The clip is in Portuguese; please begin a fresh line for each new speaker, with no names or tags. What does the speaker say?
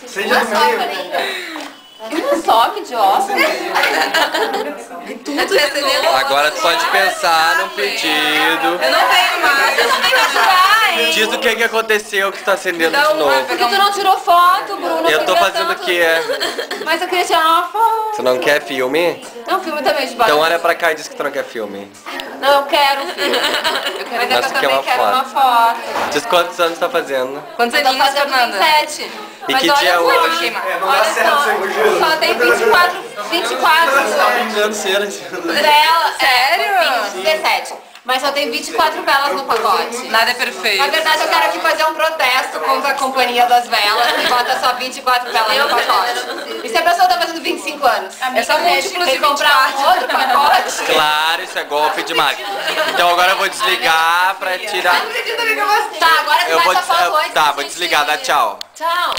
Seja do meio.
Uma só, que idiota.
Agora tu pode pensar num pedido.
Eu não tenho mais.
Eu também vou tirar, hein?
Diz o que aconteceu que tu tá acendendo de novo.
Porque tu não tirou foto, Bruno.
Eu tô fazendo o quê?
Mas eu queria tirar uma foto.
Tu não quer filme?
Não, filme também de baixo.
Então olha pra cá e diz que tu não quer filme.
Não, eu quero um filme. Mas é que eu
Mas tu quer
também
uma
quero
foto.
uma foto.
Diz quantos anos tu tá fazendo?
Quantos
Eu tô
aninhos,
fazendo
Fernanda?
27.
E
Mas
que
olha
dia é
só,
hoje?
Não dá certo sem o Gil.
Só tem 24. Velas.
Sério?
17. Mas só tem 24 velas no pacote.
Nada é perfeito.
Na verdade, eu quero aqui fazer um protesto contra a companhia das velas que bota só 24 velas no pacote. E se a pessoa tá fazendo 25 anos?
É só múltiplos de
Tem que comprar
24.
um outro pacote?
Claro, isso é golpe de marketing. Então agora eu vou desligar pra tirar.
Tá, agora tu
Eu
faz
vou,
a foto antes.
tá,
da
vou
gente
desligar, dá
ir.
tchau.
Tchau.